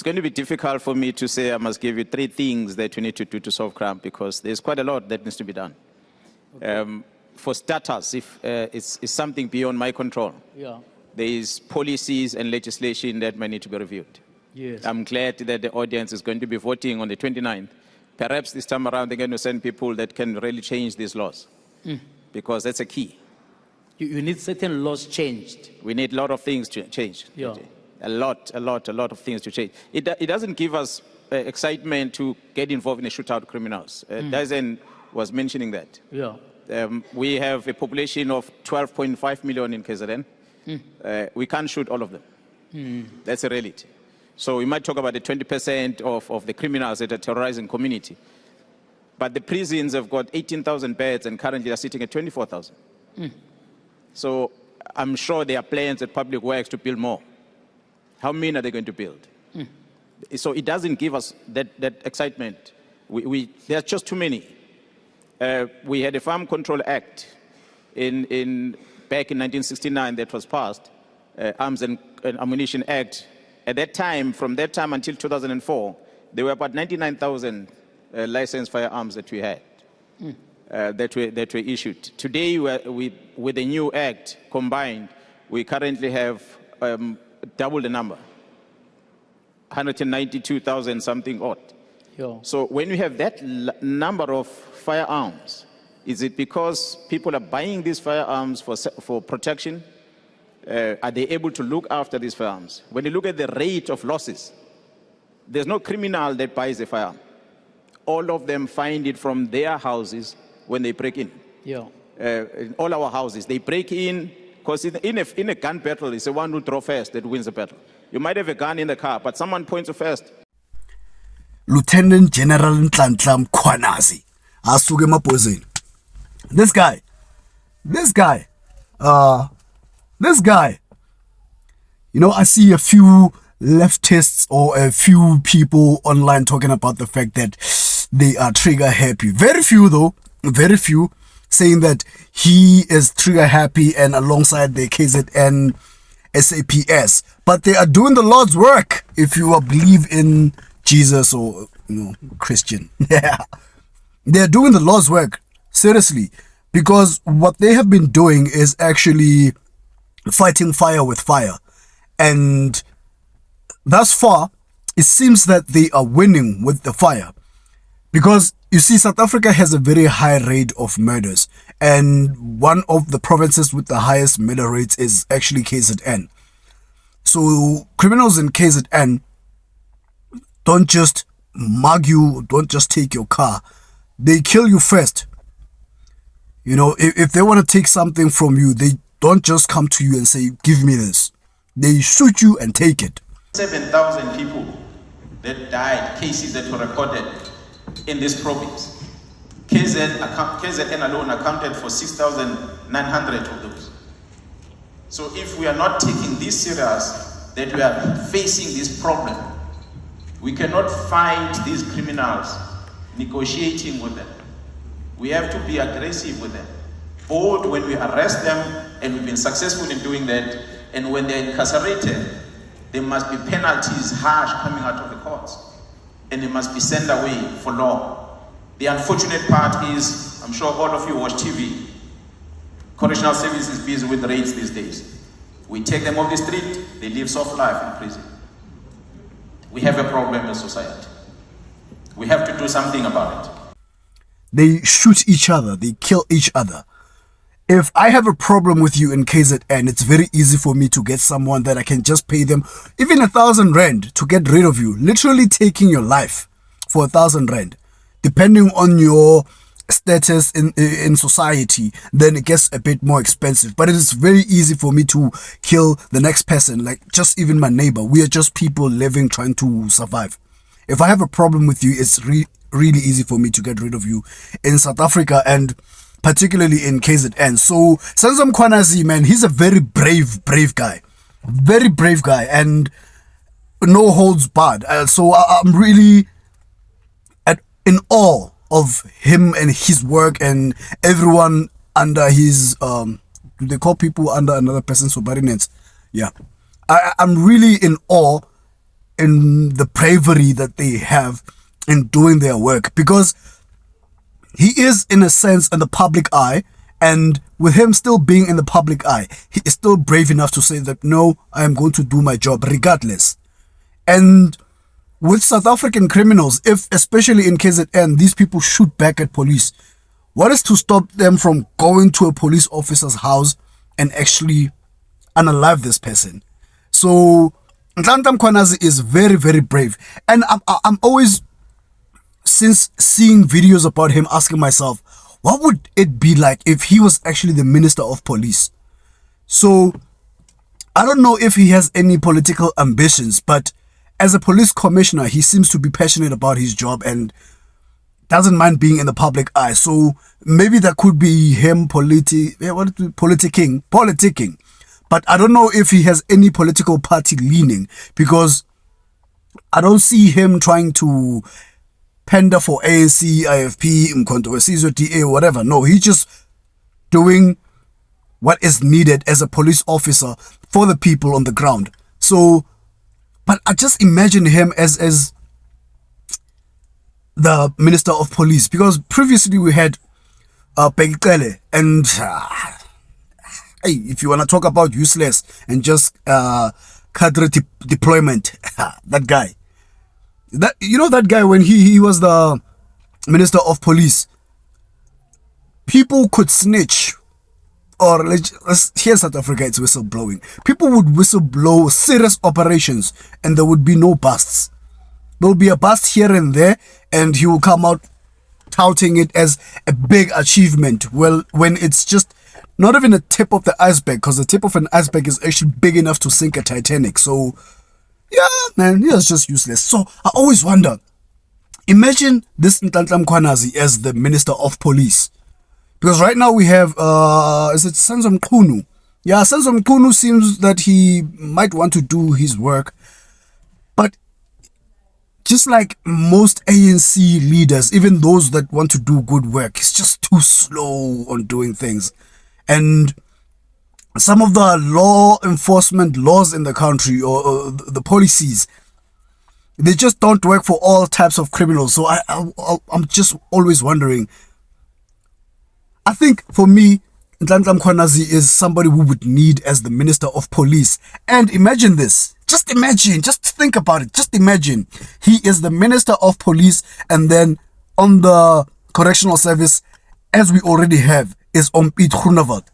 going to be difficult for me to say I must give you 3 things that you need to do to solve crime, because there's quite a lot that needs to be done. Okay. For starters, if it's something beyond my control, there is policies and legislation that may need to be reviewed. Yes. I'm glad that the audience is going to be voting on the 29th. Perhaps this time around they're going to send people that can really change these laws, because that's a key. You need certain laws changed. We need a lot of things to change. Yeah. A lot of things to change. It doesn't give us excitement to get involved in a shootout criminals. Dyson was mentioning that. Yeah. We have a population of 12.5 million in KZN. We can't shoot all of them. That's a reality. So we might talk about the 20% of the criminals that are terrorizing community. But the prisons have got 18,000 beds and currently are sitting at 24,000. So I'm sure there are plans at Public Works to build more. How many are they going to build? So it doesn't give us that excitement. There are just too many. We had a Farm Control Act back in 1969 that was passed, Arms and Ammunition Act. At that time, from that time until 2004, there were about 99,000 licensed firearms that we had, that were issued. Today, with the new act combined, we currently have double the number, 192,000 something odd. Yeah. So when we have that number of firearms, is it because people are buying these firearms for protection? Are they able to look after these firearms? When you look at the rate of losses, there's no criminal that buys a firearm. All of them find it from their houses when they break in. Yeah. In all our houses, they break in, because in a gun battle, it's the one who draws first that wins the battle. You might have a gun in the car, but someone points you first. Lieutenant General Ntlantla Mkhwanazi asuke emabhozeni. This guy, you know, I see a few leftists or a few people online talking about the fact that they are trigger happy. Very few though, very few, saying that he is trigger happy and alongside the KZN SAPS. But they are doing the Lord's work if you believe in Jesus or, you know, Christian. Yeah. They're doing the Lord's work, seriously, because what they have been doing is actually fighting fire with fire. And thus far, it seems that they are winning with the fire. Because, you see, South Africa has a very high rate of murders. And one of the provinces with the highest murder rates is actually KZN. So, criminals in KZN don't just mug you, don't just take your car. They kill you first. You know, if they want to take something from you, they don't just come to you and say, give me this. They shoot you and take it. 7,000 people that died, cases that were recorded in this province. KZN alone accounted for 6,900 of those. So if we are not taking this serious, that we are facing this problem, we cannot fight these criminals negotiating with them. We have to be aggressive with them, bold when we arrest them, and we've been successful in doing that. And when they're incarcerated, there must be penalties harsh coming out of the courts, and they must be sent away for long. The unfortunate part is, I'm sure all of you watch TV, correctional service is busy with raids these days. We take them off the street, they live soft life in prison. We have a problem in society. We have to do something about it. They shoot each other, they kill each other. If I have a problem with you in KZN, it's very easy for me to get someone that I can just pay them even 1,000 rand to get rid of you, literally taking your life for 1,000 rand. Depending on your status in society, then it gets a bit more expensive. But it is very easy for me to kill the next person, like just even my neighbor. We are just people living, trying to survive. If I have a problem with you, it's really easy for me to get rid of you in South Africa, and particularly in KZN. So Sansa Mkhwanazi, man, he's a very brave guy. Very brave guy, and no holds barred. So I'm really in awe of him and his work and everyone under his, do they call people under another person's subordinates? Yeah. I'm really in awe in the bravery that they have in doing their work, because he is in a sense in the public eye, and with him still being in the public eye, he is still brave enough to say that no, I am going to do my job regardless. And with South African criminals, if especially in KZN these people shoot back at police, what is to stop them from going to a police officer's house and actually unalive this person? So Nhlanhla Mkhwanazi is very, very brave. And I'm always, since seeing videos about him, asking myself, what would it be like if he was actually the Minister of Police? So I don't know if he has any political ambitions, but as a police commissioner, he seems to be passionate about his job and doesn't mind being in the public eye. So maybe that could be him politicking. But I don't know if he has any political party leaning, because I don't see him trying to pander for ANC, IFP, Mkhonto Wesizwe, DA, whatever. No, he's just doing what is needed as a police officer for the people on the ground. So, but I just imagine him as the Minister of Police, because previously we had Pegikele, and hey, if you want to talk about useless and just cadre deployment, that guy, that guy, when he was the Minister of Police, people could snitch, or here in South Africa it's whistleblowing. People would whistleblow serious operations and there would be no busts. There will be a bust here and there, and he will come out touting it as a big achievement. Well, when it's just not even a tip of the iceberg, because the tip of an iceberg is actually big enough to sink a Titanic. So, yeah, man, he was just useless. So, I always wonder, imagine this Nhlanhla Mkhwanazi as the Minister of Police. Because right now we have, is it Senzo Mqunu? Yeah, Senzo Mqunu seems that he might want to do his work. But just like most ANC leaders, even those that want to do good work, it's just too slow on doing things. And some of the law enforcement laws in the country, or the policies, they just don't work for all types of criminals. So I'm just always wondering. I think for me, Nhlanhla Mkhwanazi is somebody who would need as the Minister of Police. And imagine this. Just imagine, just think about it. Just imagine he is the Minister of Police, and then on the correctional service, as we already have, is Piet Groenewald.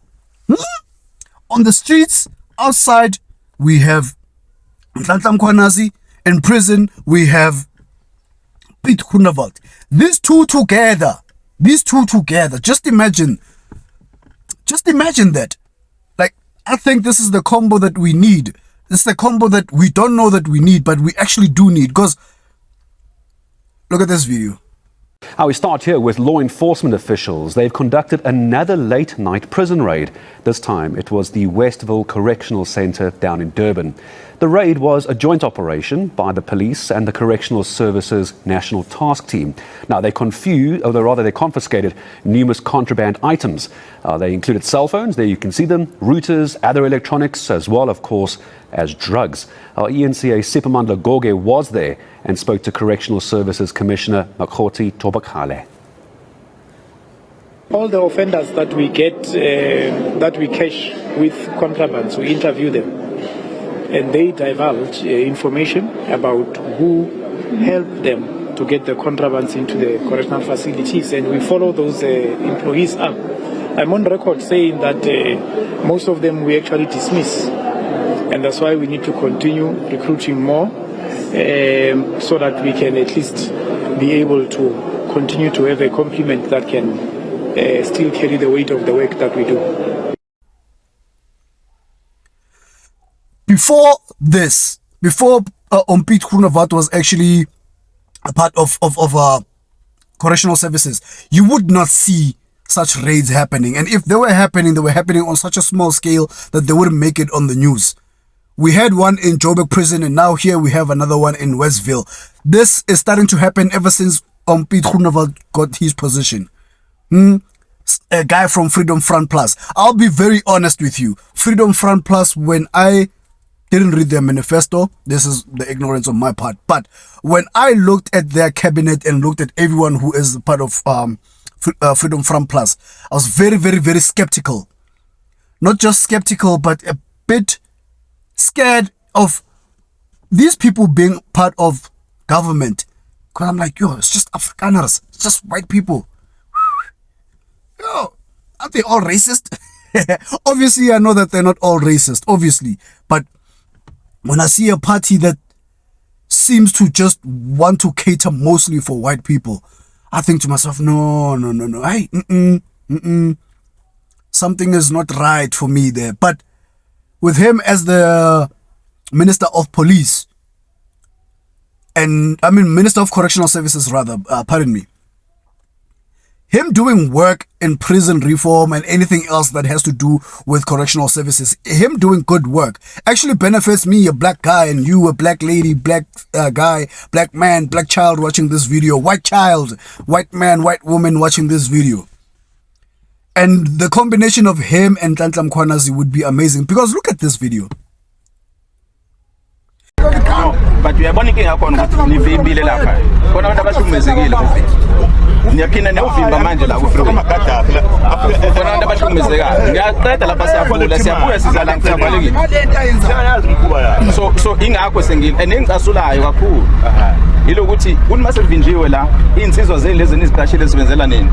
On the streets, outside, we have Nhlanhla Mkhwanazi. In prison, we have Piet Groenewald. These two together, just imagine that. Like, I think this is the combo that we need. It's the combo that we don't know that we need, but we actually do need. Because look at this video. Now we start here with law enforcement officials. They've conducted another late-night prison raid. This time it was the Westville Correctional Centre down in Durban. The raid was a joint operation by the police and the Correctional Services National Task Team. Now they confiscated numerous contraband items. They included cell phones, there you can see them, routers, other electronics, as well, of course, as drugs. Our ENCA Sipamandla Goge was there and spoke to Correctional Services Commissioner Makgoti Tobakale. All the offenders that we get, that we catch with contrabands, we interview them. And they divulge information about who helped them to get the contrabands into the correctional facilities. And we follow those employees up. I'm on record saying that most of them we actually dismiss. And that's why we need to continue recruiting more so that we can at least be able to continue to have a complement that can still carry the weight of the work that we do. Before Piet Groenewald was actually a part of correctional services, you would not see such raids happening. And if they were happening on such a small scale that they wouldn't make it on the news. We had one in Joburg prison, and now here we have another one in Westville. This is starting to happen ever since Piet Groenewald got his position. A guy from Freedom Front Plus. I'll be very honest with you. Freedom Front Plus, when I didn't read their manifesto. This is the ignorance on my part. But when I looked at their cabinet and looked at everyone who is part of Freedom Front Plus, I was very, very, very skeptical. Not just skeptical, but a bit scared of these people being part of government. Because I'm like, yo, it's just Afrikaners. It's just white people. Yo, aren't they all racist? Obviously, I know that they're not all racist, obviously. But when I see a party that seems to just want to cater mostly for white people, I think to myself, no. Hey, something is not right for me there. But with him as the Minister of Police, and I mean Minister of Correctional Services rather, pardon me, him doing work in prison reform and anything else that has to do with correctional services, him doing good work actually benefits me, a black guy, and you, a black lady, black guy, black man, black child watching this video, white child, white man, white woman watching this video. And the combination of him and Ntantla Mkhwanazi would be amazing, because look at this video. But we are born in Hakon, Nivimbile Lapa. One of the best rooms again. Niakina no Vimba Mandela with One of the best rooms again. La Passa, so in Aquasingil and in Asula, Yaku. Iloguti, one must have been Jewela, in Caesar Zeles and his Tashilas Venzelanin.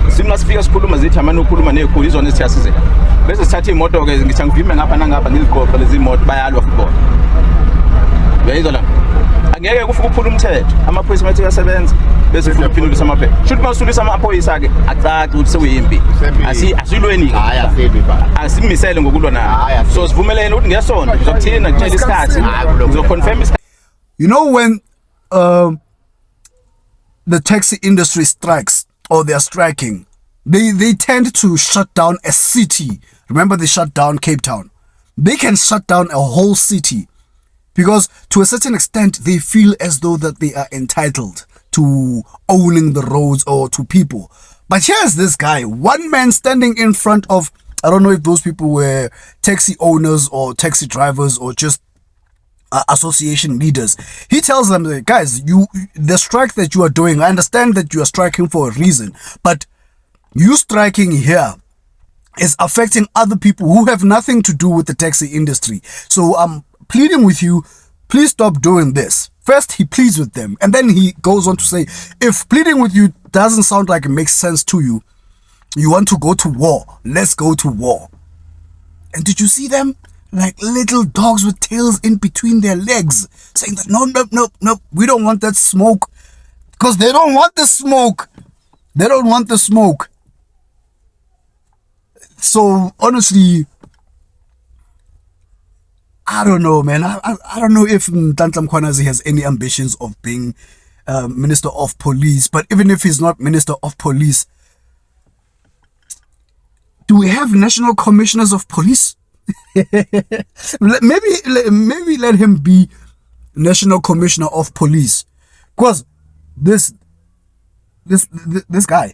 Simas Fias Pulumazit, Hamanu Pulumane, who is on his chassis. Let's start him motor against some women up and up and he'll go for the Zimot by all of board. Angeke kufukuphula umthetho amaphoyisa mathi yasebenza bese futhi uphindule samaphe should masulisa amaphoyisa ke acaca ukuthi sewuyimpi asilweni asimisele ngokulwa nayo so sivumelene ukuthi ngesonto sizokuthina kutshela isikhathi sizoconfirm isikhathi. You know, when the taxi industry strikes or they are striking, they tend to shut down a city. Remember, they shut down Cape Town. They can shut down a whole city, because to a certain extent they feel as though that they are entitled to owning the roads or to people. But here's this guy, one man standing in front of, I don't know if those people were taxi owners or taxi drivers or just association leaders. He tells them, guys, the strike that you are doing, I understand that you are striking for a reason, but you striking here is affecting other people who have nothing to do with the taxi industry. So I'm pleading with you, please stop doing this. First, he pleads with them, and then he goes on to say, if pleading with you doesn't sound like it makes sense to you, you want to go to war, let's go to war. And did you see them? Like little dogs with tails in between their legs, saying that no, we don't want that smoke, because they don't want the smoke. They don't want the smoke. So honestly, I don't know, man. I don't know if Ntantla Mkhwanazi has any ambitions of being Minister of Police. But even if he's not Minister of Police, do we have National Commissioners of Police? maybe let him be National Commissioner of Police, because this guy,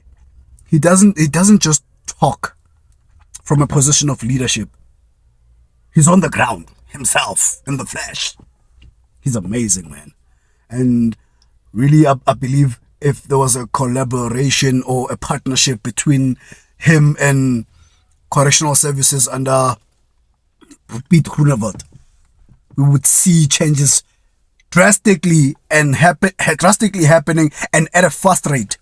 he doesn't just talk from a position of leadership. He's on the ground himself in the flesh. He's amazing, man. And really, I believe if there was a collaboration or a partnership between him and correctional services under Piet Groenewald, we would see changes drastically happening and at a fast rate.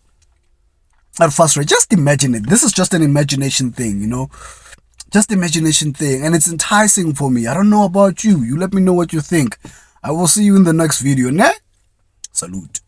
Just imagine it. This is just an imagination thing, you know. Just imagination thing, and it's enticing for me. I don't know about you. You let me know what you think. I will see you in the next video. Ne? Salute.